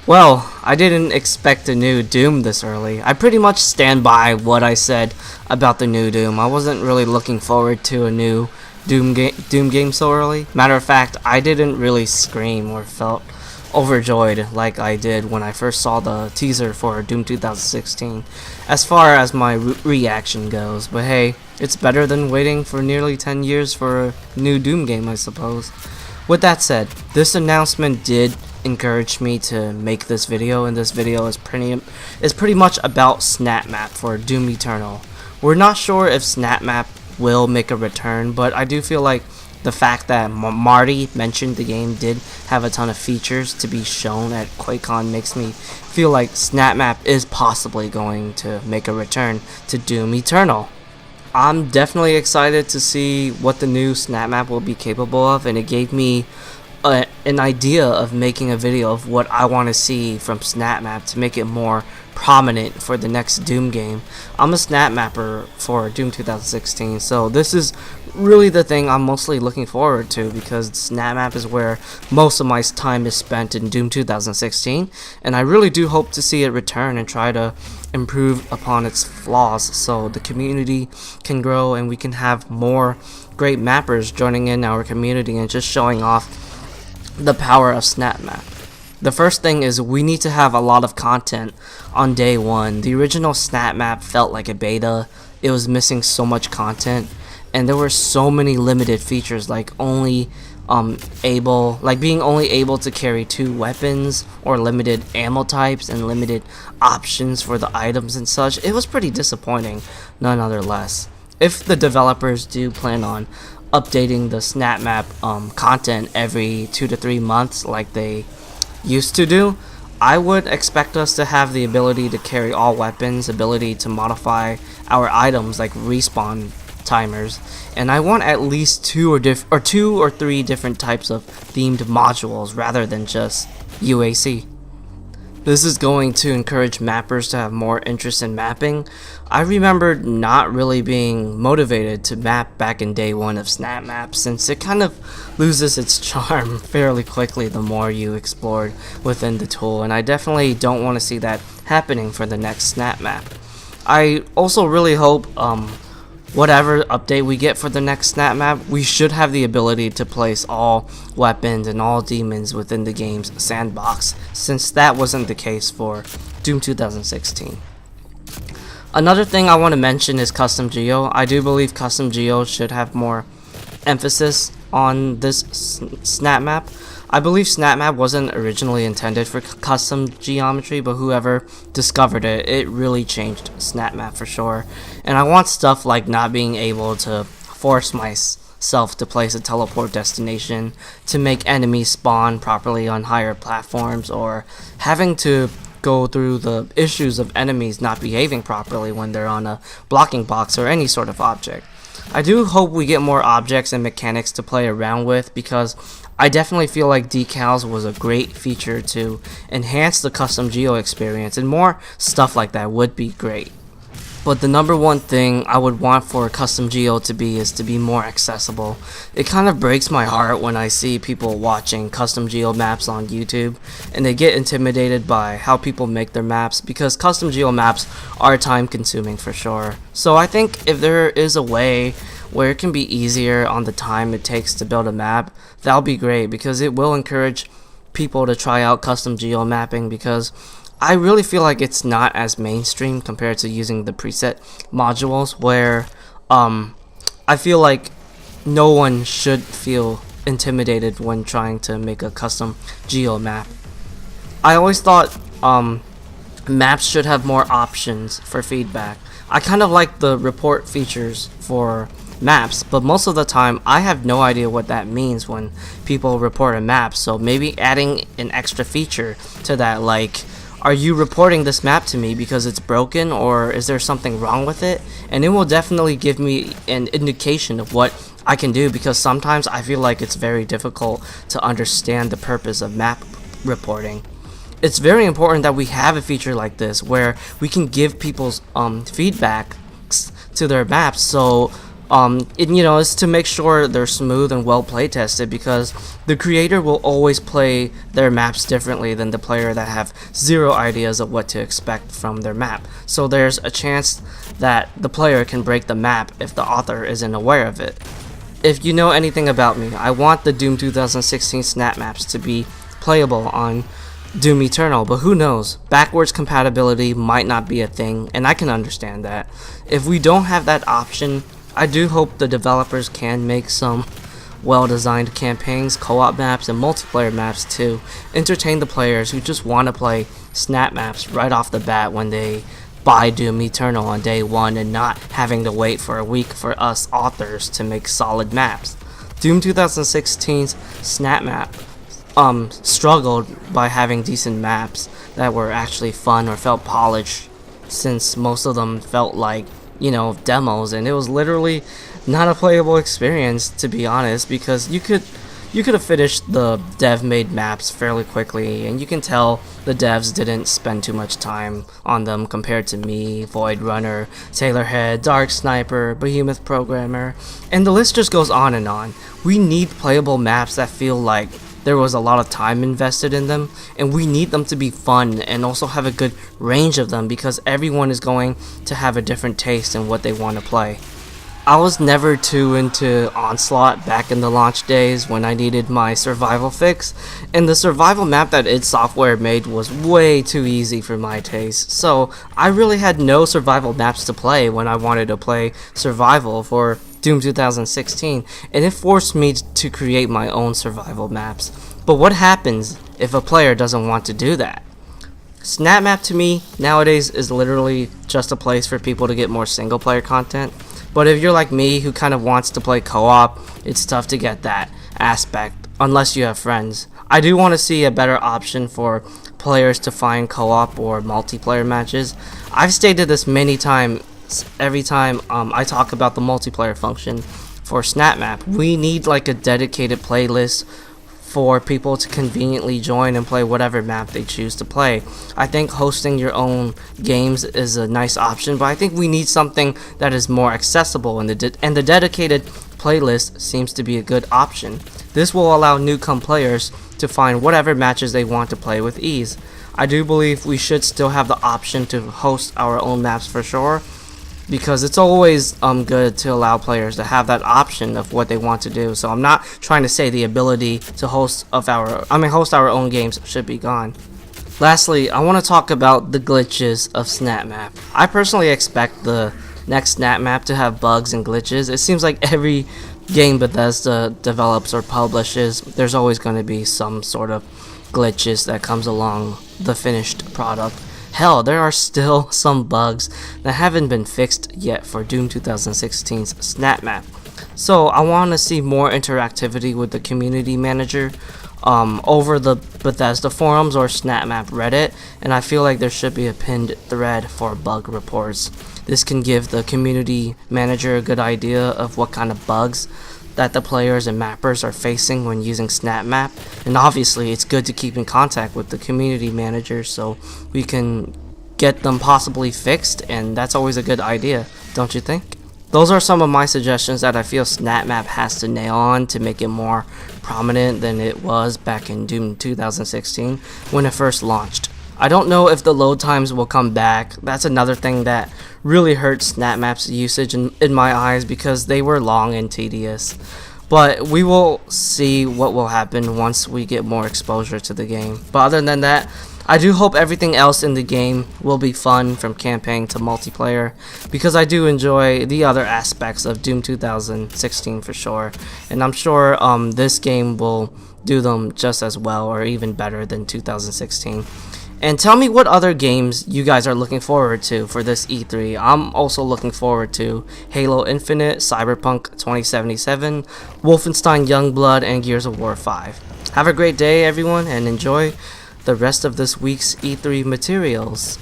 Well, I didn't expect a new Doom this early. I pretty much stand by what I said about the new Doom. I wasn't really looking forward to a new Doom game so early. Matter of fact, I didn't really scream or felt overjoyed like I did when I first saw the teaser for Doom 2016 as far as my reaction goes. But hey, it's better than waiting for nearly 10 years for a new Doom game, I suppose. With that said, this announcement did encourage me to make this video, and this video is pretty much about SnapMap for Doom Eternal. We're not sure if SnapMap will make a return, but I do feel like the fact that Marty mentioned the game did have a ton of features to be shown at QuakeCon makes me feel like SnapMap is possibly going to make a return to Doom Eternal. I'm definitely excited to see what the new SnapMap will be capable of, and it gave me an idea of making a video of what I want to see from SnapMap to make it more prominent for the next Doom game. I'm a SnapMapper for Doom 2016, so this is really the thing I'm mostly looking forward to, because SnapMap is where most of my time is spent in Doom 2016, and I really do hope to see it return and try to improve upon its flaws so the community can grow and we can have more great mappers joining in our community and just showing off the power of SnapMap. The first thing is we need to have a lot of content on day one. The original SnapMap felt like a beta. It was missing so much content, and there were so many limited features, like being only able to carry 2 weapons, or limited ammo types and limited options for the items and such. It was pretty disappointing nonetheless. If the developers do plan on updating the SnapMap content every 2 to 3 months like they used to do, I would expect us to have the ability to carry all weapons, ability to modify our items like respawn timers, and I want at least 2 or 3 different types of themed modules rather than just UAC. This is going to encourage mappers to have more interest in mapping. I remember not really being motivated to map back in day one of SnapMap, since it kind of loses its charm fairly quickly the more you explored within the tool, and I definitely don't want to see that happening for the next SnapMap. I also really hope whatever update we get for the next SnapMap, we should have the ability to place all weapons and all demons within the game's sandbox, since that wasn't the case for Doom 2016. Another thing I want to mention is custom geo. I do believe custom geo should have more emphasis on this SnapMap. I believe SnapMap wasn't originally intended for custom geometry, but whoever discovered it, it really changed SnapMap for sure. And I want stuff like not being able to force myself to place a teleport destination, to make enemies spawn properly on higher platforms, or having to go through the issues of enemies not behaving properly when they're on a blocking box or any sort of object. I do hope we get more objects and mechanics to play around with, because I definitely feel like decals was a great feature to enhance the custom geo experience, and more stuff like that would be great. But the number one thing I would want for custom geo to be is to be more accessible. It kind of breaks my heart when I see people watching custom geo maps on YouTube and they get intimidated by how people make their maps, because custom geo maps are time consuming for sure. So I think if there is a way where it can be easier on the time it takes to build a map, that'll be great, because it will encourage people to try out custom geo mapping, because I really feel like it's not as mainstream compared to using the preset modules, where I feel like no one should feel intimidated when trying to make a custom geo map. I always thought maps should have more options for feedback. I kind of like the report features for maps, but most of the time I have no idea what that means when people report a map, so maybe adding an extra feature to that, like, are you reporting this map to me because it's broken, or is there something wrong with it? And it will definitely give me an indication of what I can do, because sometimes I feel like it's very difficult to understand the purpose of map reporting. It's very important that we have a feature like this where we can give people's feedback to their maps, so It's to make sure they're smooth and well play tested, because the creator will always play their maps differently than the player that have zero ideas of what to expect from their map. So there's a chance that the player can break the map if the author isn't aware of it. If you know anything about me, I want the Doom 2016 snap maps to be playable on Doom Eternal, but who knows? Backwards compatibility might not be a thing, and I can understand that. If we don't have that option, I do hope the developers can make some well-designed campaigns, co-op maps, and multiplayer maps to entertain the players who just want to play snap maps right off the bat when they buy Doom Eternal on day one, and not having to wait for a week for us authors to make solid maps. Doom 2016's snap map struggled by having decent maps that were actually fun or felt polished, since most of them felt like, demos, and it was literally not a playable experience, to be honest, because you could have finished the dev made maps fairly quickly, and you can tell the devs didn't spend too much time on them compared to me, Void Runner, Tailorhead, Dark Sniper, Behemoth Programmer, and the list just goes on and on. We need playable maps that feel like there was a lot of time invested in them, and we need them to be fun and also have a good range of them, because everyone is going to have a different taste in what they want to play. I was never too into Onslaught back in the launch days when I needed my survival fix, and the survival map that id Software made was way too easy for my taste, so I really had no survival maps to play when I wanted to play survival for Doom 2016, and it forced me to create my own survival maps. But what happens if a player doesn't want to do that? SnapMap to me nowadays is literally just a place for people to get more single player content. But if you're like me, who kind of wants to play co-op, it's tough to get that aspect unless you have friends. I do want to see a better option for players to find co-op or multiplayer matches. I've stated this many times. Every time I talk about the multiplayer function for SnapMap, we need like a dedicated playlist for people to conveniently join and play whatever map they choose to play. I think hosting your own games is a nice option, but I think we need something that is more accessible, and the dedicated playlist seems to be a good option. This will allow newcome players to find whatever matches they want to play with ease. I do believe we should still have the option to host our own maps for sure, because it's always good to allow players to have that option of what they want to do. So I'm not trying to say the ability to host our own games should be gone. Lastly, I want to talk about the glitches of SnapMap. I personally expect the next SnapMap to have bugs and glitches. It seems like every game Bethesda develops or publishes, there's always going to be some sort of glitches that comes along the finished product. Hell, there are still some bugs that haven't been fixed yet for Doom 2016's SnapMap. So I want to see more interactivity with the community manager over the Bethesda forums or SnapMap Reddit, and I feel like there should be a pinned thread for bug reports. This can give the community manager a good idea of what kind of bugs that the players and mappers are facing when using SnapMap, and obviously it's good to keep in contact with the community manager so we can get them possibly fixed, and that's always a good idea, don't you think? Those are some of my suggestions that I feel SnapMap has to nail on to make it more prominent than it was back in Doom 2016 when it first launched. I don't know if the load times will come back. That's another thing that really hurts SnapMap's usage in my eyes, because they were long and tedious. But we will see what will happen once we get more exposure to the game. But other than that, I do hope everything else in the game will be fun, from campaign to multiplayer, because I do enjoy the other aspects of Doom 2016 for sure. And I'm sure this game will do them just as well or even better than 2016. And tell me what other games you guys are looking forward to for this E3. I'm also looking forward to Halo Infinite, Cyberpunk 2077, Wolfenstein Youngblood, and Gears of War 5. Have a great day, everyone, and enjoy the rest of this week's E3 materials.